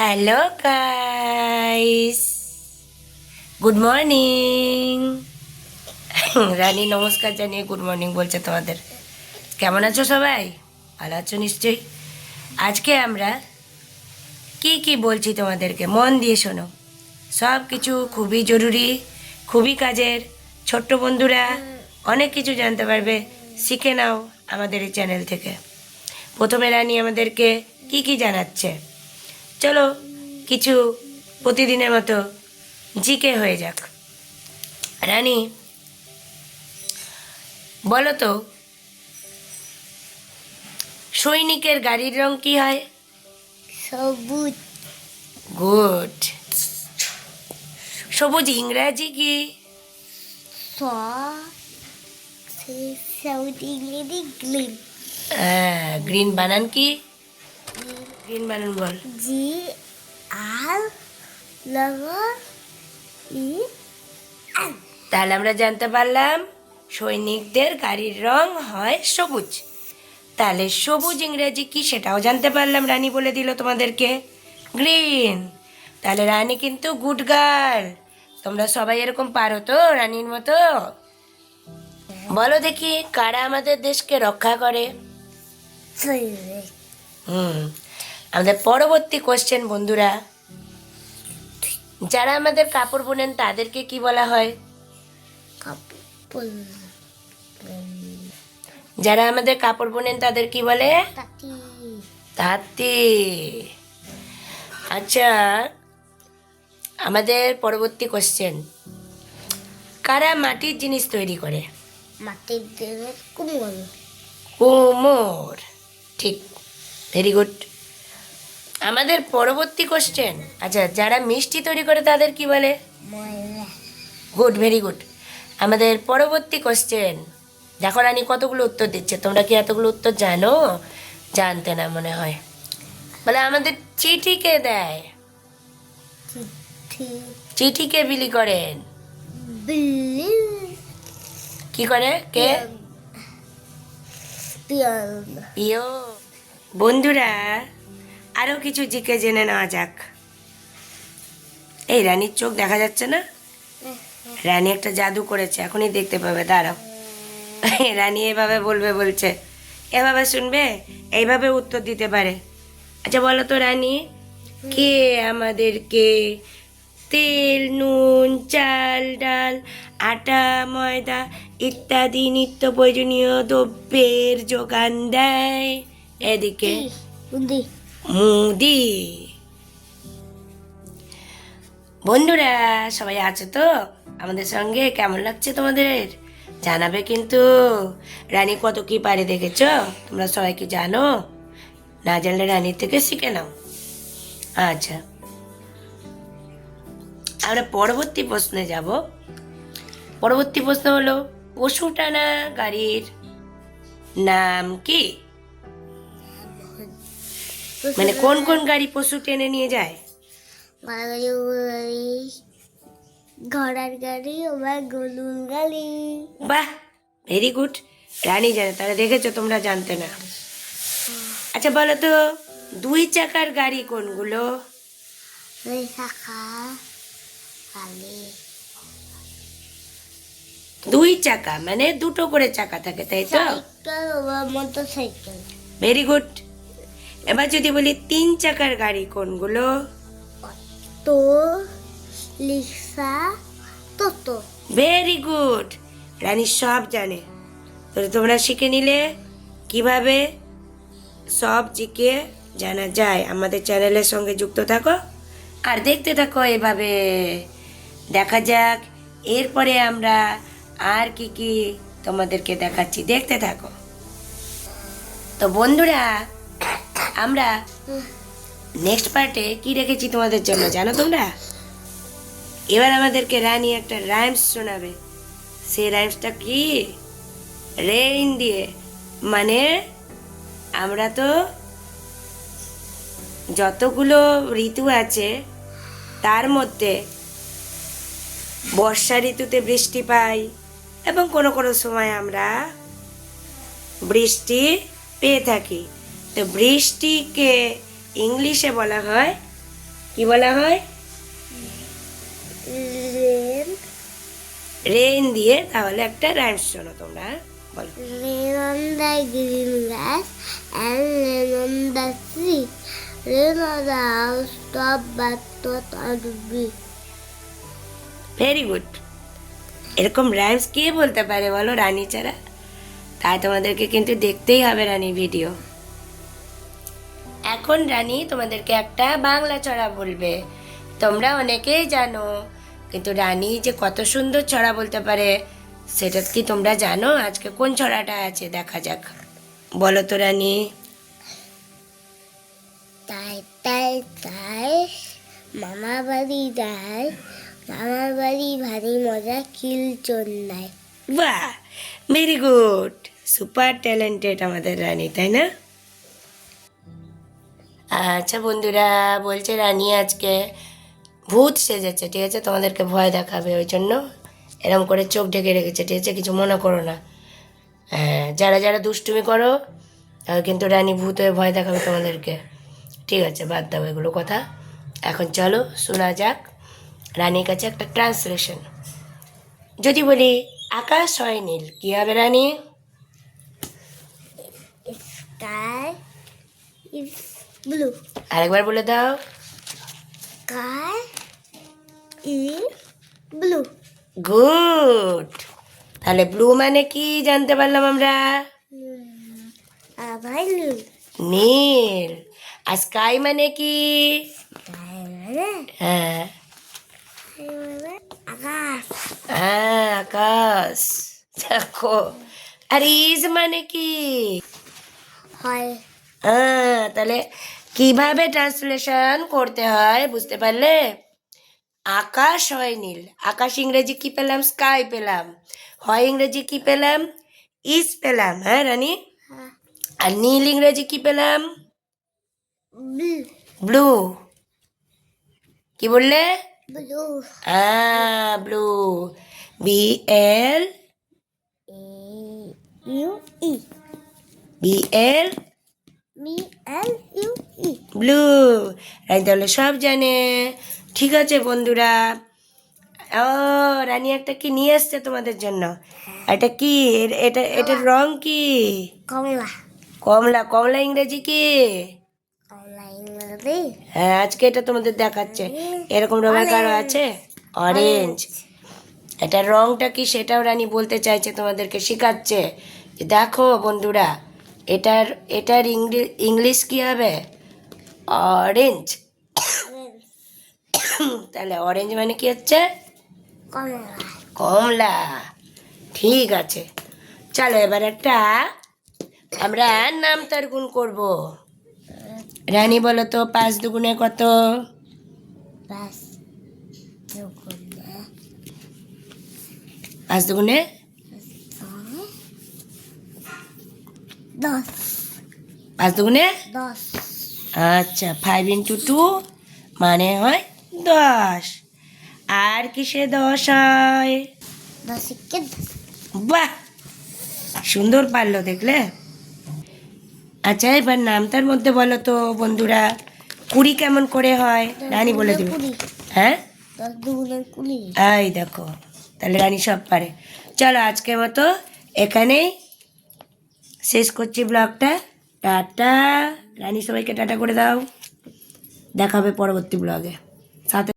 Hello guys, good morning. Rani নমস্কার জানিয়ে good morning বলছে তোমাদের। কেমন আছো সবাই? ভালো আছো নিশ্চয়ই। আজকে আমরা কি কি বলছি তোমাদেরকে মন দিয়ে শোনো। সব কিছু খুবই জরুরি, খুবই কাজের। ছোট্ট বন্ধুরা অনেক কিছু জানতে পারবে, শিখে নাও আমাদের এই চ্যানেল থেকে। প্রথমে রানী আমাদেরকে কি কি জানাচ্ছে, চলো কিছু প্রতিদিনের মতো জিকে হয়ে যাক। রানী বলো তো, সৈনিকের গাড়ির রং কি হয়? সবুজ। গুড। সবুজ ইংরাজি কি? সবুজ ইংরেজি গ্রিন। গ্রিন বানান কি? গ্রিন বানান বল। জি আর লগর ই আর। তাহলে আমরা জানতে পারলাম সৈনিকদের গাড়ির রং হয় সবুজ। তাহলে সবুজ ইংরেজি কি সেটাও জানতে পারলাম, রানী বলে দিল তোমাদেরকে, গ্রিন। তাহলে রানী কিন্তু গুড গার্ল। তোমরা সবাই এরকম পারো তো রানীর মতো? বলো দেখি, কারা আমাদের দেশকে রক্ষা করে? আমাদের পরবর্তী কোশ্চেন বন্ধুরা, যারা আমাদের কাপড় বোনেন তাদেরকে কি বলা হয়? যারা আমাদের কাপড় বোনেন তাদের কি বলে? তাঁতি। আচ্ছা, আমাদের পরবর্তী কোশ্চেন, কারা মাটির জিনিস তৈরি করে? মাটির জিনিস কুমোর। কুমোর, ঠিক, ভেরি গুড। আমাদের পরবর্তী কোশ্চেন, আচ্ছা, যারা মিষ্টি তৈরি করে তাদের কি বলে? ময়লা। Good, very good. আমাদের পরবর্তী কোশ্চেন, দেখো রানী কতগুলো উত্তর দিচ্ছে, তোমরা কি এতগুলো উত্তর জানো? জানতে না মনে হয়। বলে আমাদের চিঠি কে দেয়? চিঠি কে বিলি করেন? কি করে? কে? পিও। বন্ধুরা আরো কিছু জিকে জেনে নেওয়া যাক। এই রানীর চোখ দেখা যাচ্ছে না? রানী একটা জাদু করেছে, এখনই দেখতে পাবে, দাঁড়াও। রানী এভাবে বলবে বলছে, এভাবে শুনবে, এইভাবে উত্তর দিতে পারে। আচ্ছা বলো তো রানী, কে আমাদেরকে তেল, নুন, চাল, ডাল, আটা, ময়দা ইত্যাদি নিত্য প্রয়োজনীয় দ্রব্যের যোগান দেয়? এদিকে মুদি। বন্ধুরা সবাই আছো তো আমাদের সঙ্গে? কেমন লাগছে তোমাদের জানাবে কিন্তু। রানী কত কি পারে দেখেছো? তোমরা সবাই কি জানো? না জানলে রানীর থেকে শিখে নাও। আচ্ছা, আমরা পরবর্তী প্রশ্নে যাব। পরবর্তী প্রশ্ন হলো, পশু টানা গাড়ির নাম কি? মানে কোন কোন গাড়ি পশু টেনে নিয়ে যায়? ঘোড়ার গাড়ি, আবার গরুর গাড়ি। বাহ, ভেরি গুড। রানী জানে, তাহলে দেখেছো, তোমরা জানতে না। আচ্ছা বলো তো, দুই চাকার গাড়ি কোনগুলো? দুই চাকা মানে দুটো করে চাকা থাকে, তাই তো? মোটরসাইকেল। Very good. এবার যদি বলি তিন চাকার গাড়ি কোনগুলো? তো রিক্সা, টোটো। ভেরি গুড, রানী সব জানে। তাহলে তোমরা শিখে নিলে কিভাবে সব জিকে জানা যায়। আমাদের চ্যানেলের সঙ্গে যুক্ত থাকো আর দেখতে থাকো। এভাবে দেখা যাক এরপরে আমরা আর কি কি তোমাদেরকে দেখাচ্ছি, দেখতে থাকো। তো বন্ধুরা আমরা নেক্সট পার্টে কি রেখেছি তোমাদের জন্য জানো তোমরা? এবার আমাদেরকে রানী একটা রাইমস শোনাবে। সেই রাইমসটা কি? রেইন দিয়ে, মানে আমরা তো যতগুলো ঋতু আছে তার মধ্যে বর্ষা ঋতুতে বৃষ্টি পাই এবং কোনো কোনো সময় আমরা বৃষ্টি পেয়ে থাকি। তো বৃষ্টিকে ইংলিশে বলা হয় কি বলা হয়? রেন রেইন দিয়ে তাহলে একটা রাইমস শোনো তোমরা, হ্যাঁ? বলো। rain on the green grass and rain on the sea. Rain on the house top but not on the bee. Very good. এরকম রাইমস কে বলতে পারে বলো রানী ছাড়া? তাই তোমাদেরকে কিন্তু দেখতেই হবে রানী ভিডিও। এখন রানী তোমাদেরকে একটা বাংলা ছড়া বলবে। তোমরা অনেকেই জানো, কিন্তু রানী যে কত সুন্দর ছড়া বলতে পারে সেটা কি তোমরা জানো? আজকে কোন ছড়াটা আছে দেখা যাক, বলো তো রানী। তাই তাই তাই মামা বাড়ি যায়, মামা বাড়ি ভারী মজা কিলচন নাই। বাহ, ভেরি গুড, সুপার ট্যালেন্টেড আমাদের রানী, তাই না? আচ্ছা বন্ধুরা, বলছে রানী আজকে ভূত সেজেছে, ঠিক আছে? তোমাদেরকে ভয় দেখাবে, ওই জন্য এরম করে চোখ ঢেকে রেখেছে, ঠিক আছে? কিছু মনে করো না। হ্যাঁ, যারা যারা দুষ্টুমি করো তারা কিন্তু রানী ভূত হয়ে ভয় দেখাবে তোমাদেরকে, ঠিক আছে? বাদ দাও এগুলো কথা। এখন চলো শোনা যাক রানীর কাছে একটা ট্রান্সলেশন। যদি বলি আকাশ হয় নীল, কি হবে রানী? Sky is blue. আরেকবার বলে দাও। Sky is blue. গুড। তাহলে ব্লু মানে কি জানতে পারলাম আমরা? আবার নীল। নীল। আর স্কাই মানে কি? তাই মানে হ্যাঁ আকাশ। হ্যাঁ, আকাশ। দেখো। আর ইজ মানে কি? হয়। হ্যাঁ, তাহলে কিভাবে ট্রান্সলেশন করতে হয় বুঝতে পারলে? আকাশ হয় নীল, আকাশ ইংরেজি কি পেলাম? স্কাই পেলাম। হয় ইংরেজি কি পেলাম? ইজ পেলাম, হ্যাঁ রানী? হ্যাঁ। আর নীল ইংরেজি কি পেলাম? ব্লু। ব্লু। কি বললে? ব্লু। হ্যাঁ, blue. BL U E. BL BLUE. Blue. Rani তাহলে সব জানে। ঠিক আছে বন্ধুরা। ও, রানী একটা কি নিয়ে এসছে তোমাদের জন্য। এটা কি? এটার রং কি? কমলা। কমলা। কমলা ইংরেজি কি? কমলা ইংরেজি হ্যাঁ, আজকে এটা তোমাদের দেখাচ্ছে। এরকম রঙের কারো আছে? অরেঞ্জ। এটার রংটা কি সেটাও রানী বলতে চাইছে, তোমাদেরকে শেখাচ্ছে। যে দেখো বন্ধুরা, এটার এটার ইংলিশ কি হবে? অরেঞ্জ। তাহলে অরেঞ্জ মানে কি হচ্ছে? কমলা। কমলা। ঠিক আছে, চলো এবার একটা আমরা নাম তার গুণ করবো। রানী বলো তো 5 দুগুণে কত? বাস দুগুণে 5 দুগুণে 10। 5 দুগুণে 10। আচ্ছা, 5 into 2 মানে হয় 10। আর কিসে 10 হয়? 10 কে 10। বাহ, সুন্দর পারলো দেখলে। আচ্ছা, এবার নামতার মধ্যে বলো তো বন্ধুরা 20 কেমন করে হয়? রানী বলে দেবে। 20। হ্যাঁ, 10 দুগুণে 20। এই দেখো, তাহলে রানী সব পারে। চলো আজকের মতো এখানেই শেষ করছি ব্লগটা। টাটা। রানী সবাইকে টাটা করে দাও। দেখা হবে পরবর্তী ব্লগে। সাথে